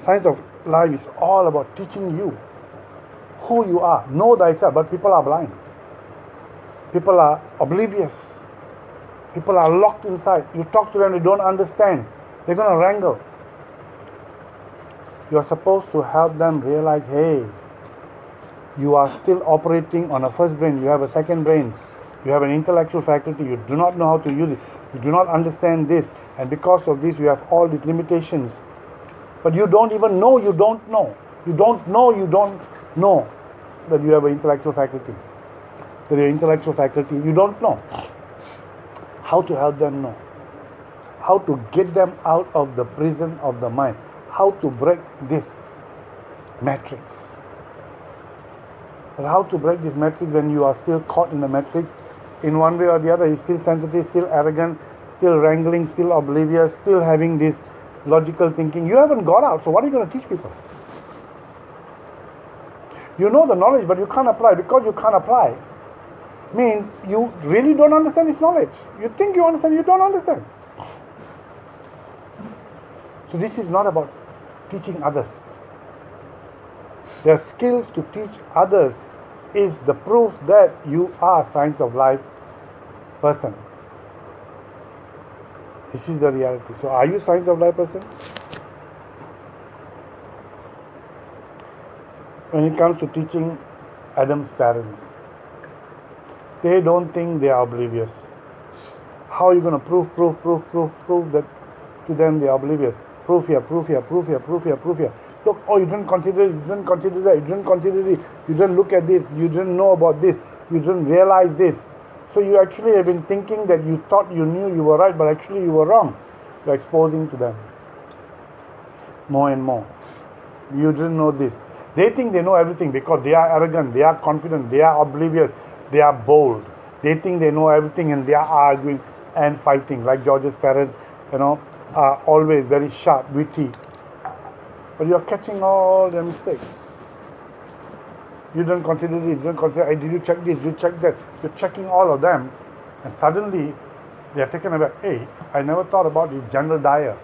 Science of life is all about teaching you who you are. Know thyself, but people are blind. People are oblivious. People are locked inside. You talk to them, they don't understand. They're going to wrangle. You're supposed to help them realize, hey, you are still operating on a first brain. You have a second brain. You have an intellectual faculty. You do not know how to use it. You do not understand this. And because of this, you have all these limitations. But you don't even know you don't know. You don't know that you have an intellectual faculty. That your intellectual faculty, you don't know. How to help them know. How to get them out of the prison of the mind. How to break this matrix. But how to break this matrix when you are still caught in the matrix in one way or the other? You're still sensitive, still arrogant, still wrangling, still oblivious, still having this logical thinking. You haven't got out, so what are you going to teach people? You know the knowledge, but you can't apply. Because you can't apply means you really don't understand this knowledge. You think you understand, you don't understand. So this is not about teaching others. Their skills to teach others is the proof that you are science of life person. This is the reality. So are you science of life person? When it comes to teaching Adam's parents, they don't think they are oblivious. How are you going to prove that to them they are oblivious? Proof here. Look, oh, you didn't consider it, you didn't consider that, you didn't consider it, you didn't look at this, you didn't know about this, you didn't realize this. So you actually have been thinking that you thought you knew you were right, but actually you were wrong. You're exposing to them more and more. You didn't know this. They think they know everything because they are arrogant, they are confident, they are oblivious, they are bold. They think they know everything and they are arguing and fighting. Like George's parents, are always very sharp, witty. But you are catching all their mistakes. You didn't consider this, you didn't consider, did you check this, did you check that? You're checking all of them, and suddenly they are taken aback. Hey, I never thought about this General Dyer.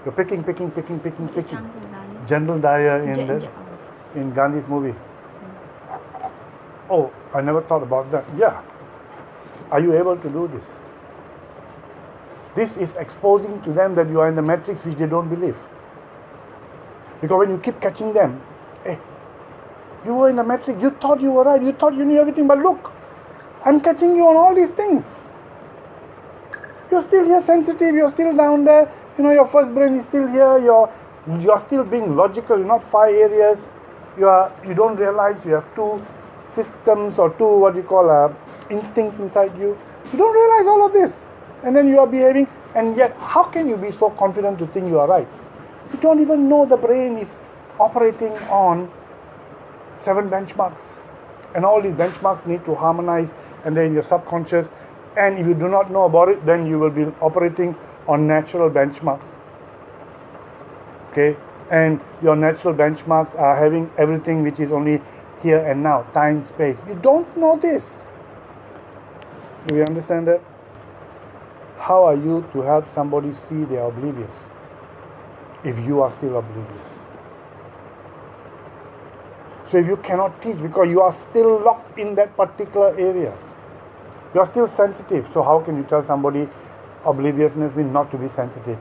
You're picking. General Dyer in Gandhi's movie. Oh, I never thought about that. Yeah. Are you able to do this? This is exposing to them that you are in the matrix which they don't believe. Because when you keep catching them, hey, you were in the matrix, you thought you were right, you thought you knew everything, but look, I'm catching you on all these things. You're still here sensitive, you're still down there, your first brain is still here, you're still being logical, you're not 5 areas, you don't realize you have 2 systems or 2 instincts inside you. You don't realize all of this. And then you are behaving, and yet how can you be so confident to think you are right? You don't even know the brain is operating on 7 benchmarks. And all these benchmarks need to harmonize, and they're in your subconscious. And if you do not know about it, then you will be operating on natural benchmarks. Okay? And your natural benchmarks are having everything which is only here and now, time, space. You don't know this. Do you understand that? How are you to help somebody see they are oblivious if you are still oblivious? So if you cannot teach because you are still locked in that particular area, you are still sensitive. So how can you tell somebody obliviousness means not to be sensitive?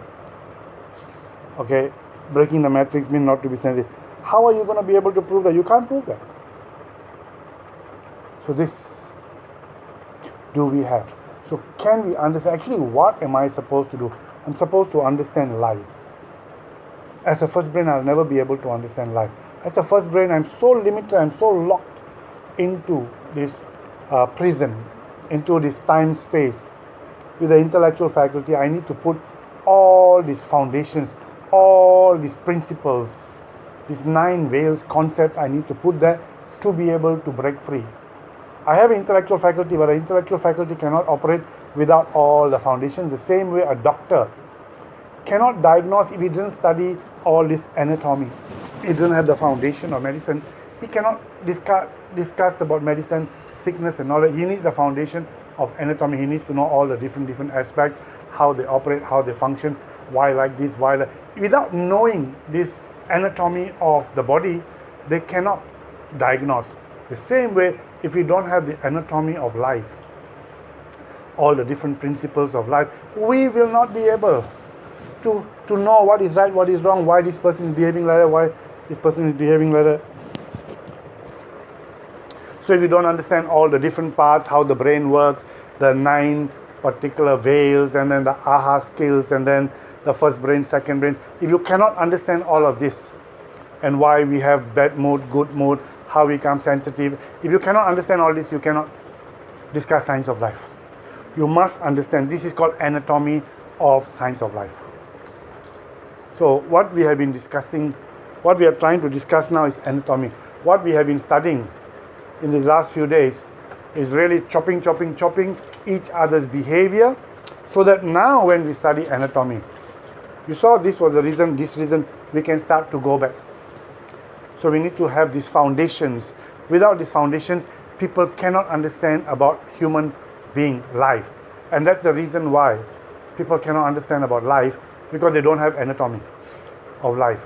Okay, breaking the matrix means not to be sensitive. How are you going to be able to prove that? You can't prove that. So this do we have? So can we understand, actually what am I supposed to do? I'm supposed to understand life. As a first brain, I'll never be able to understand life. As a first brain, I'm so limited, I'm so locked into this prison, into this time space. With the intellectual faculty, I need to put all these foundations, all these principles, these 9 veils, concepts, I need to put there to be able to break free. I have intellectual faculty, but the intellectual faculty cannot operate without all the foundations. The same way a doctor cannot diagnose if he didn't study all this anatomy. He didn't have the foundation of medicine. He cannot discuss about medicine, sickness and knowledge. He needs the foundation of anatomy. He needs to know all the different aspects, how they operate, how they function, why like this, why like. Without knowing this anatomy of the body, they cannot diagnose. The same way, if we don't have the anatomy of life, all the different principles of life, we will not be able to know what is right, what is wrong, why this person is behaving like that, why this person is behaving like that. So if you don't understand all the different parts, how the brain works, the 9 particular veils, and then the ahha skills, and then the first brain, second brain, if you cannot understand all of this, and why we have bad mood, good mood, how we become sensitive, if you cannot understand all this, you cannot discuss science of life. You must understand. This is called anatomy of science of life. So what we have been discussing, what we are trying to discuss now is anatomy. What we have been studying in the last few days is really chopping each other's behavior, so that now when we study anatomy, you saw this was the reason, this reason, we can start to go back. So we need to have these foundations. Without these foundations, people cannot understand about human being, life. And that's the reason why people cannot understand about life, because they don't have anatomy of life.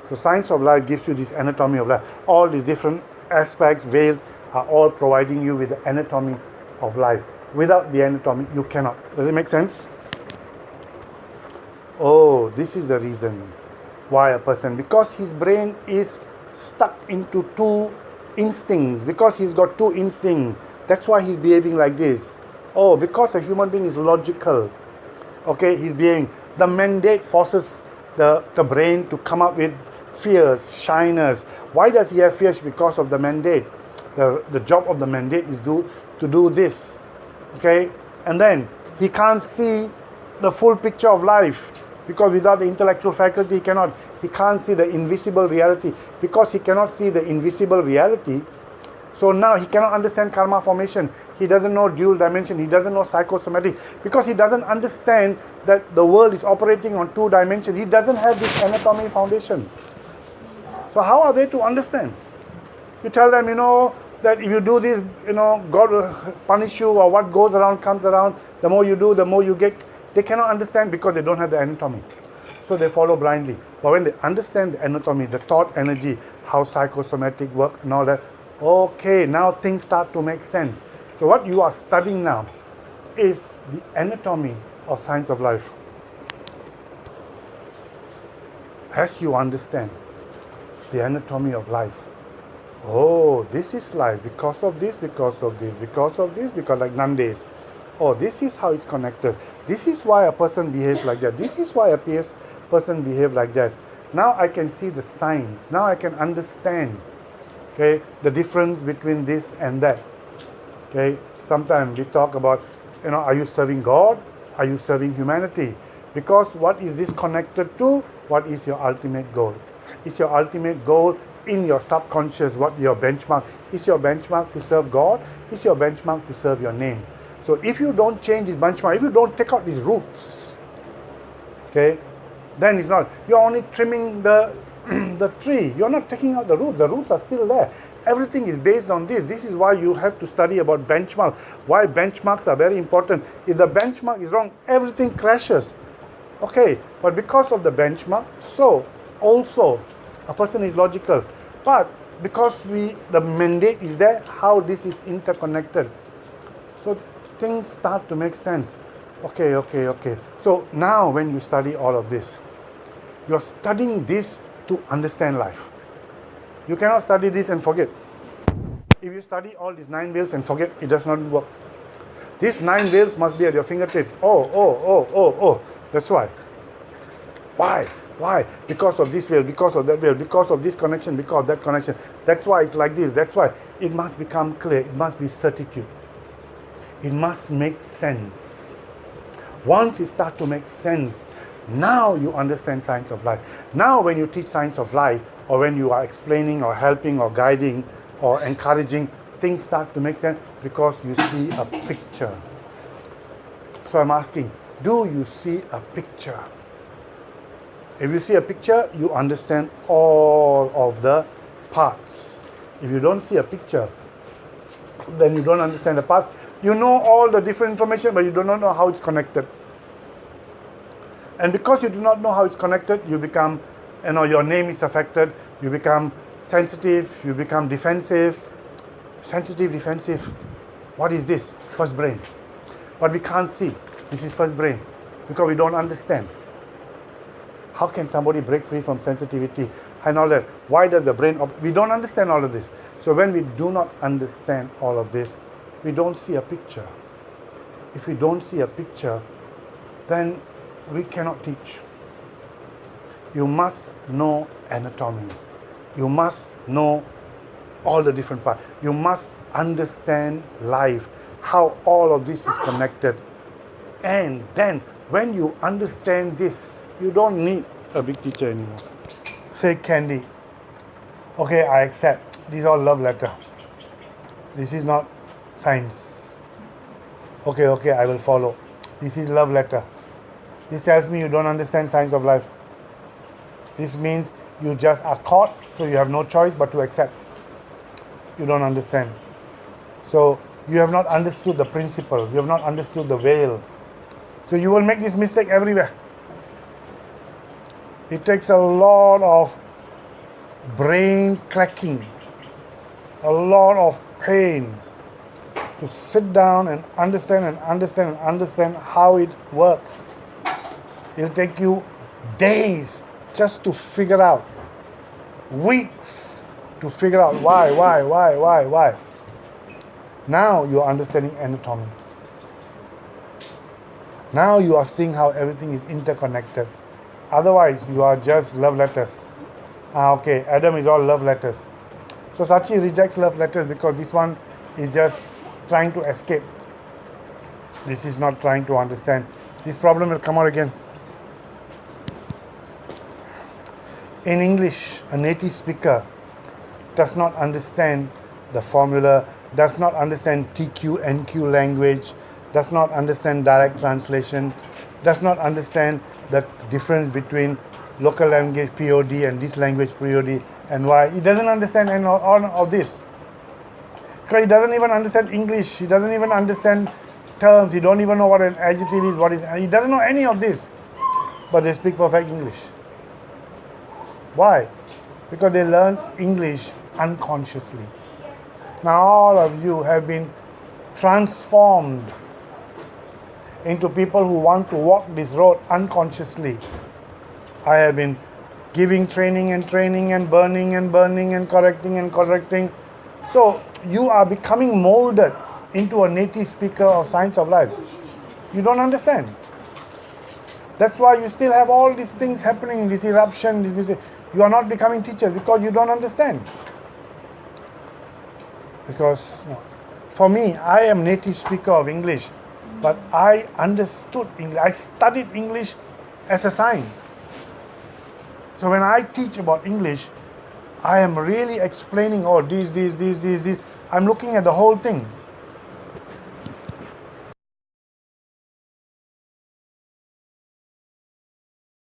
So science of life gives you this anatomy of life. All these different aspects, veils, are all providing you with the anatomy of life. Without the anatomy, you cannot. Does it make sense? Oh, this is the reason why a person, because his brain is stuck into 2 instincts, because he's got 2 instincts, that's why he's behaving like this. Oh, because a human being is logical, okay, he's behaving. The mandate forces the brain to come up with fears, shyness. Why does he have fears? Because of the mandate. The job of the mandate is to do this, okay? And then he can't see the full picture of life, because without the intellectual faculty, he can't see the invisible reality. Because he cannot see the invisible reality, so now he cannot understand karma formation. He doesn't know dual dimension. He doesn't know psychosomatic, because he doesn't understand that the world is operating on 2 dimensions. He doesn't have this anatomy foundation. So how are they to understand? You tell them, that if you do this, God will punish you, or what goes around comes around. The more you do, the more you get. They cannot understand because they don't have the anatomy. So they follow blindly. But when they understand the anatomy, the thought energy, how psychosomatic work and all that, okay, now things start to make sense. So what you are studying now is the anatomy of science of life. As you understand the anatomy of life, oh, this is life because of this, because of this, because of this, because like Nandes. Oh, this is how it's connected. This is why a person behaves like that. This is why a person behaves like that. Now I can see the signs. Now I can understand, okay, the difference between this and that. Okay, sometimes we talk about, are you serving God? Are you serving humanity? Because what is this connected to? What is your ultimate goal? Is your ultimate goal in your subconscious what your benchmark? Is your benchmark to serve God? Is your benchmark to serve your name? So if you don't change this benchmark, if you don't take out these roots, okay, then it's not. You're only trimming the tree. You're not taking out the roots. The roots are still there. Everything is based on this. This is why you have to study about benchmark. Why benchmarks are very important. If the benchmark is wrong, everything crashes. Okay, but because of the benchmark, so also a person is logical. But because the mandate is there, how this is interconnected. So things start to make sense. Okay. So now when you study all of this, you're studying this to understand life. You cannot study this and forget. If you study all these 9 veils and forget, it does not work. These 9 veils must be at your fingertips. Oh. That's why. Why? Because of this veil, because of that veil, because of this connection, because of that connection. That's why it's like this. That's why it must become clear. It must be certitude. It must make sense. Once it starts to make sense, now you understand science of life. Now when you teach science of life, or when you are explaining or helping or guiding or encouraging, things start to make sense because you see a picture. So I'm asking, do you see a picture? If you see a picture, you understand all of the parts. If you don't see a picture, then you don't understand the parts. You know all the different information, but you do not know how it's connected. And because you do not know how it's connected, you become your name is affected, you become sensitive, you become defensive. Sensitive, defensive, what is this? First brain. But we can't see, this is first brain, because we don't understand. How can somebody break free from sensitivity and all that? Why does the brain, we don't understand all of this. So when we do not understand all of this, we don't see a picture. If we don't see a picture, then we cannot teach. You must know anatomy. You must know all the different parts. You must understand life, how all of this is connected. And then when you understand this, you don't need a big teacher anymore. Say Candy, okay, I accept. These are love letter. This is not science. Okay, I will follow. This is love letter. This tells me you don't understand science of life. This means you just are caught, so you have no choice but to accept. You don't understand. So you have not understood the principle. You have not understood the veil. So you will make this mistake everywhere. It takes a lot of brain cracking, a lot of pain to sit down and understand how it works. It'll take you days just to figure out, weeks to figure out why. Now you are understanding anatomy. Now you are seeing how everything is interconnected. Otherwise, you are just love letters. Okay, Adam is all love letters. So Sachi rejects love letters because this one is just trying to escape. This is not trying to understand. This problem will come out again. In English, a native speaker does not understand the formula, does not understand TQ, NQ language, does not understand direct translation, does not understand the difference between local language POD and this language POD and why. He doesn't understand all of this. Because he doesn't even understand English, he doesn't even understand terms, he don't even know what an adjective is, he doesn't know any of this. But they speak perfect English. Why? Because they learn English unconsciously. Now all of you have been transformed into people who want to walk this road unconsciously. I have been giving training and burning and correcting. So you are becoming molded into a native speaker of science of life. You don't understand. That's why you still have all these things happening, this eruption, you are not becoming teachers because you don't understand. Because for me, I am native speaker of English, but I understood English. I studied English as a science. So when I teach about English, I am really explaining, this. I'm looking at the whole thing.